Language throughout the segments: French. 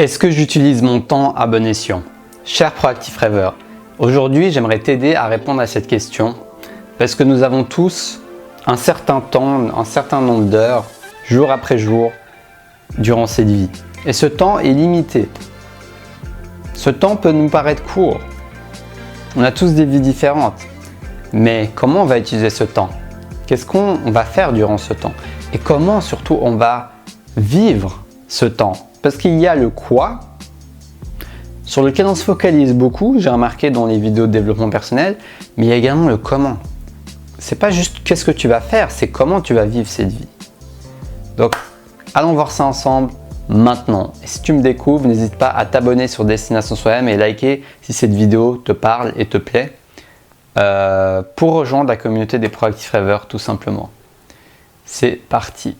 Est-ce que j'utilise mon temps à bon escient? Cher Proactive Rêveur, aujourd'hui j'aimerais t'aider à répondre à cette question parce que nous avons tous un certain temps, un certain nombre d'heures, jour après jour, durant cette vie. Et ce temps est limité. Ce temps peut nous paraître court. On a tous des vies différentes. Mais comment on va utiliser ce temps? Qu'est-ce qu'on va faire durant ce temps? Et comment surtout on va vivre ce temps? Parce qu'il y a le quoi, sur lequel on se focalise beaucoup, j'ai remarqué dans les vidéos de développement personnel, mais il y a également le comment. C'est pas juste qu'est-ce que tu vas faire, c'est comment tu vas vivre cette vie. Donc, allons voir ça ensemble maintenant. Et si tu me découvres, n'hésite pas à t'abonner sur Destination Soi-même et liker si cette vidéo te parle et te plaît, pour rejoindre la communauté des Proactifs Rêveurs tout simplement. C'est parti.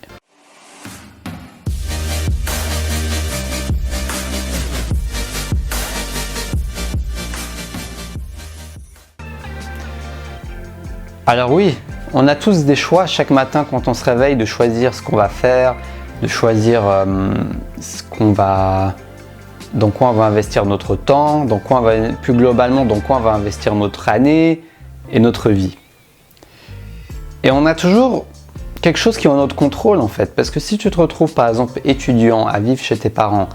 Alors oui, on a tous des choix chaque matin quand on se réveille de choisir ce qu'on va faire, de choisir dans quoi on va investir notre temps, plus globalement dans quoi on va investir notre année et notre vie. Et on a toujours quelque chose qui est en notre contrôle en fait, parce que si tu te retrouves par exemple étudiant à vivre chez tes parents,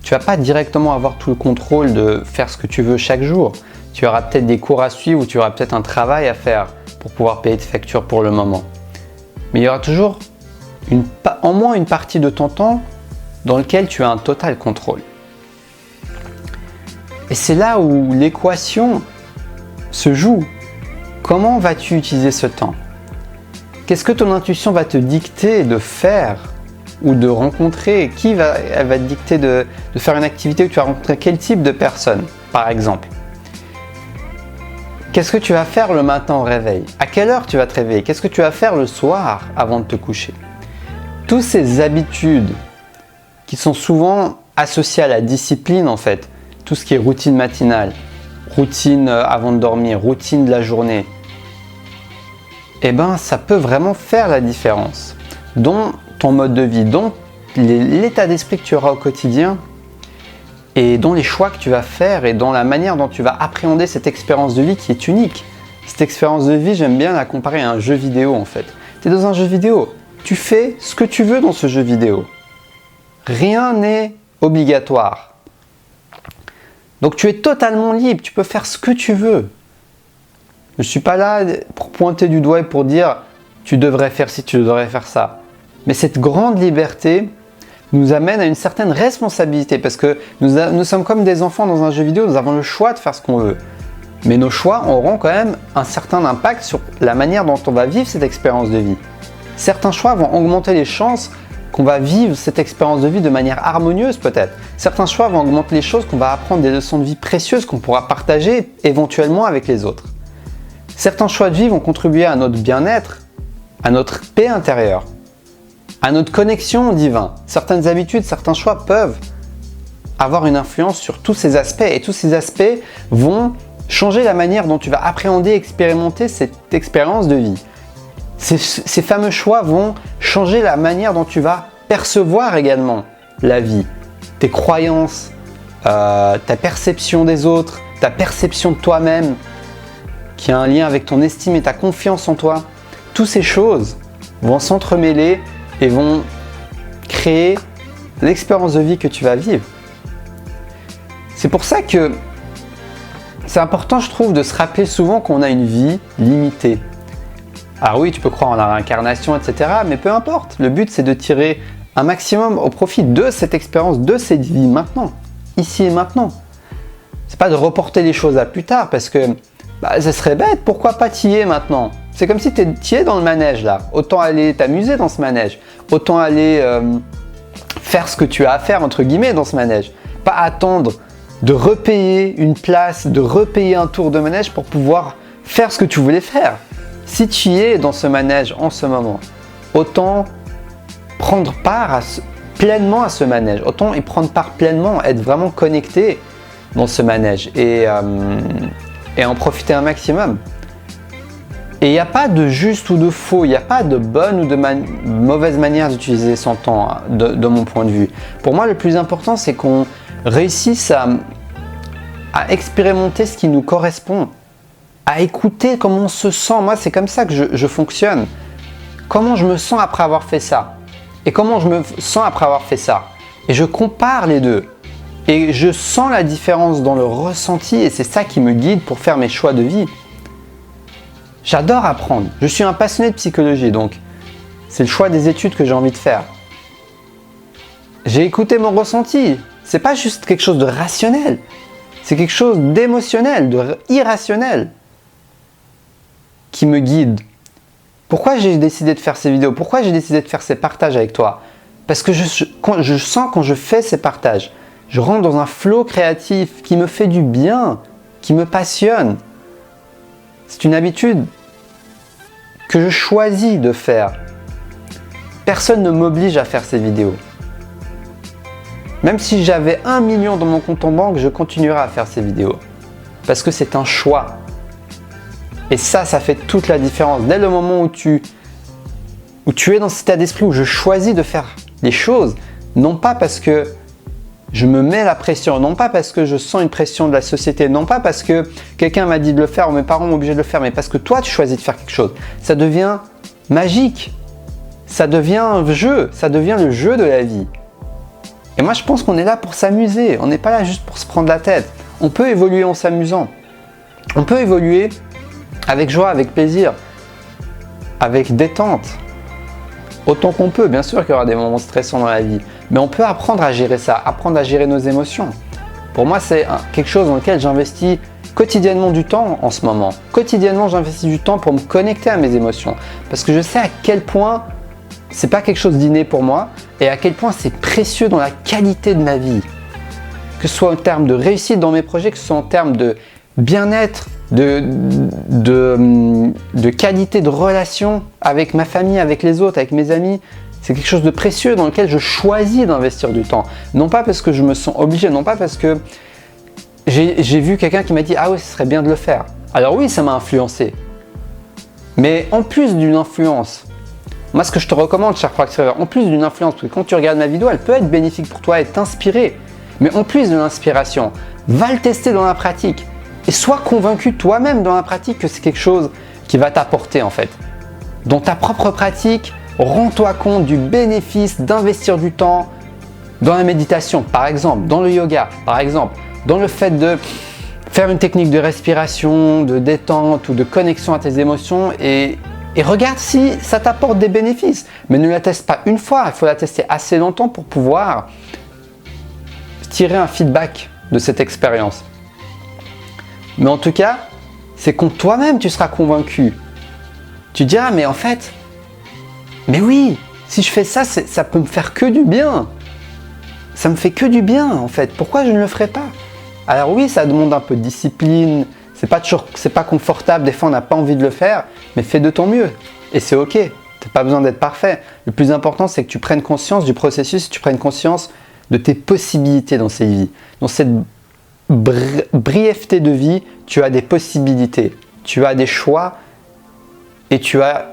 tu vas pas directement avoir tout le contrôle de faire ce que tu veux chaque jour. Tu auras peut-être des cours à suivre ou tu auras peut-être un travail à faire pour pouvoir payer tes factures pour le moment. Mais il y aura toujours en moins une partie de ton temps dans lequel tu as un total contrôle. Et c'est là où l'équation se joue. Comment vas-tu utiliser ce temps? Qu'est-ce que ton intuition va te dicter de faire ou de rencontrer? Elle va te dicter de faire une activité où tu vas rencontrer quel type de personne, par exemple? Qu'est-ce que tu vas faire le matin au réveil? À quelle heure tu vas te réveiller? Qu'est-ce que tu vas faire le soir avant de te coucher? Toutes ces habitudes qui sont souvent associées à la discipline en fait, tout ce qui est routine matinale, routine avant de dormir, routine de la journée, eh ben ça peut vraiment faire la différence dans ton mode de vie, dans l'état d'esprit que tu auras au quotidien et dans les choix que tu vas faire et dans la manière dont tu vas appréhender cette expérience de vie qui est unique. Cette expérience de vie, j'aime bien la comparer à un jeu vidéo en fait. Tu es dans un jeu vidéo, tu fais ce que tu veux dans ce jeu vidéo. Rien n'est obligatoire. Donc tu es totalement libre, tu peux faire ce que tu veux. Je ne suis pas là pour pointer du doigt et pour dire tu devrais faire ci, tu devrais faire ça. Mais cette grande liberté nous amène à une certaine responsabilité parce que nous sommes comme des enfants dans un jeu vidéo, nous avons le choix de faire ce qu'on veut. Mais nos choix auront quand même un certain impact sur la manière dont on va vivre cette expérience de vie. Certains choix vont augmenter les chances qu'on va vivre cette expérience de vie de manière harmonieuse peut-être. Certains choix vont augmenter les choses qu'on va apprendre des leçons de vie précieuses qu'on pourra partager éventuellement avec les autres. Certains choix de vie vont contribuer à notre bien-être, à notre paix intérieure, à notre connexion au divin. Certaines habitudes, certains choix peuvent avoir une influence sur tous ces aspects et tous ces aspects vont changer la manière dont tu vas appréhender et expérimenter cette expérience de vie. Ces fameux choix vont changer la manière dont tu vas percevoir également la vie, tes croyances, ta perception des autres, ta perception de toi-même, qui a un lien avec ton estime et ta confiance en toi. Toutes ces choses vont s'entremêler et vont créer l'expérience de vie que tu vas vivre. C'est pour ça que c'est important, je trouve, de se rappeler souvent qu'on a une vie limitée. Alors oui, tu peux croire en la réincarnation, etc. Mais peu importe. Le but, c'est de tirer un maximum au profit de cette expérience, de cette vie maintenant, ici et maintenant. C'est pas de reporter les choses à plus tard parce que ça serait bête. Pourquoi pas t'y es maintenant? C'est comme si tu es dans le manège là. Autant aller t'amuser dans ce manège. Autant aller faire ce que tu as à faire entre guillemets dans ce manège. Pas attendre de repayer une place, de repayer un tour de manège pour pouvoir faire ce que tu voulais faire. Si tu es dans ce manège en ce moment, autant prendre part pleinement à ce manège, autant y prendre part pleinement, être vraiment connecté dans ce manège et en profiter un maximum. Et il n'y a pas de juste ou de faux, il n'y a pas de bonne ou de mauvaise manière d'utiliser son temps, hein, de mon point de vue. Pour moi, le plus important, c'est qu'on réussisse à expérimenter ce qui nous correspond, à écouter comment on se sent. Moi, c'est comme ça que je fonctionne. Comment je me sens après avoir fait ça? Et comment je me sens après avoir fait ça? Et je compare les deux. Et je sens la différence dans le ressenti et c'est ça qui me guide pour faire mes choix de vie. J'adore apprendre. Je suis un passionné de psychologie, donc c'est le choix des études que j'ai envie de faire. J'ai écouté mon ressenti. C'est pas juste quelque chose de rationnel. C'est quelque chose d'émotionnel, d'irrationnel qui me guide. Pourquoi j'ai décidé de faire ces vidéos? Pourquoi j'ai décidé de faire ces partages avec toi? Parce que je sens quand je fais ces partages, je rentre dans un flow créatif qui me fait du bien, qui me passionne. C'est une habitude que je choisis de faire. Personne ne m'oblige à faire ces vidéos. Même si j'avais 1 million dans mon compte en banque, je continuerai à faire ces vidéos. Parce que c'est un choix. Et ça fait toute la différence. Dès le moment où tu es dans cet état d'esprit où je choisis de faire les choses, non pas parce que je me mets la pression, non pas parce que je sens une pression de la société, non pas parce que quelqu'un m'a dit de le faire ou mes parents m'ont obligé de le faire, mais parce que toi tu choisis de faire quelque chose. Ça devient magique, ça devient un jeu, ça devient le jeu de la vie. Et moi je pense qu'on est là pour s'amuser, on n'est pas là juste pour se prendre la tête. On peut évoluer en s'amusant, on peut évoluer avec joie, avec plaisir, avec détente. Autant qu'on peut, bien sûr qu'il y aura des moments stressants dans la vie, mais on peut apprendre à gérer ça, apprendre à gérer nos émotions. Pour moi, c'est quelque chose dans lequel j'investis quotidiennement du temps en ce moment. Quotidiennement, j'investis du temps pour me connecter à mes émotions, parce que je sais à quel point c'est pas quelque chose d'inné pour moi, et à quel point c'est précieux dans la qualité de ma vie. Que ce soit en termes de réussite dans mes projets, que ce soit en termes de bien-être, de qualité de relation avec ma famille, avec les autres, avec mes amis. C'est quelque chose de précieux dans lequel je choisis d'investir du temps. Non pas parce que je me sens obligé, non pas parce que j'ai vu quelqu'un qui m'a dit « Ah oui, ce serait bien de le faire ». Alors oui, ça m'a influencé. Mais en plus d'une influence, moi ce que je te recommande, cher Proactive, en plus d'une influence, parce que quand tu regardes ma vidéo, elle peut être bénéfique pour toi et t'inspirer. Mais en plus de l'inspiration, va le tester dans la pratique. Et sois convaincu toi-même dans la pratique que c'est quelque chose qui va t'apporter en fait. Dans ta propre pratique, rends-toi compte du bénéfice d'investir du temps dans la méditation, par exemple, dans le yoga, par exemple, dans le fait de faire une technique de respiration, de détente ou de connexion à tes émotions et regarde si ça t'apporte des bénéfices. Mais ne la teste pas une fois, il faut la tester assez longtemps pour pouvoir tirer un feedback de cette expérience. Mais en tout cas, c'est quand toi-même tu seras convaincu. Tu diras, mais en fait, mais oui, si je fais ça, ça peut me faire que du bien. Ça me fait que du bien en fait. Pourquoi je ne le ferais pas? Alors oui, ça demande un peu de discipline. C'est pas confortable. Des fois, on n'a pas envie de le faire, mais fais de ton mieux. Et c'est ok. Tu n'as pas besoin d'être parfait. Le plus important, c'est que tu prennes conscience du processus, que tu prennes conscience de tes possibilités dans cette vie, dans cette brièveté de vie, tu as des possibilités, tu as des choix et tu as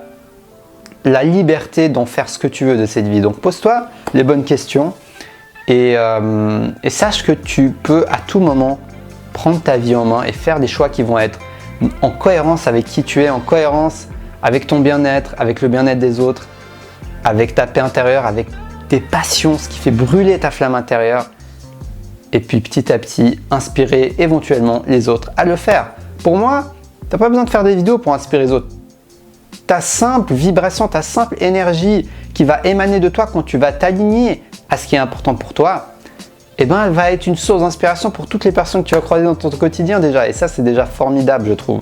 la liberté d'en faire ce que tu veux de cette vie. Donc pose-toi les bonnes questions et sache que tu peux à tout moment prendre ta vie en main et faire des choix qui vont être en cohérence avec qui tu es, en cohérence avec ton bien-être, avec le bien-être des autres, avec ta paix intérieure, avec tes passions, ce qui fait brûler ta flamme intérieure. Et puis petit à petit, inspirer éventuellement les autres à le faire. Pour moi, tu n'as pas besoin de faire des vidéos pour inspirer les autres. Ta simple vibration, ta simple énergie qui va émaner de toi quand tu vas t'aligner à ce qui est important pour toi, eh ben, elle va être une source d'inspiration pour toutes les personnes que tu vas croiser dans ton quotidien déjà. Et ça, c'est déjà formidable, je trouve.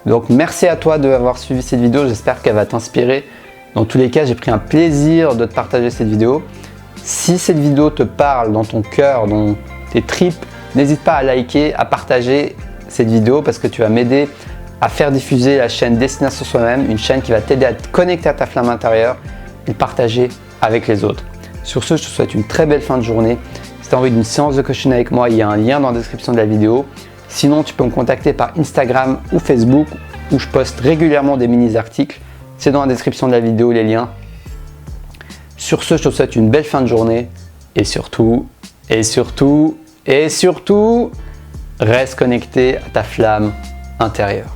Donc, merci à toi d'avoir suivi cette vidéo. J'espère qu'elle va t'inspirer. Dans tous les cas, j'ai pris un plaisir de te partager cette vidéo. Si cette vidéo te parle dans ton cœur, dans tes tripes, n'hésite pas à liker, à partager cette vidéo parce que tu vas m'aider à faire diffuser la chaîne Destination Soi-même, une chaîne qui va t'aider à te connecter à ta flamme intérieure et partager avec les autres. Sur ce, je te souhaite une très belle fin de journée. Si tu as envie d'une séance de coaching avec moi, il y a un lien dans la description de la vidéo. Sinon, tu peux me contacter par Instagram ou Facebook où je poste régulièrement des mini-articles. C'est dans la description de la vidéo, les liens. Sur ce, je te souhaite une belle fin de journée et surtout, reste connecté à ta flamme intérieure.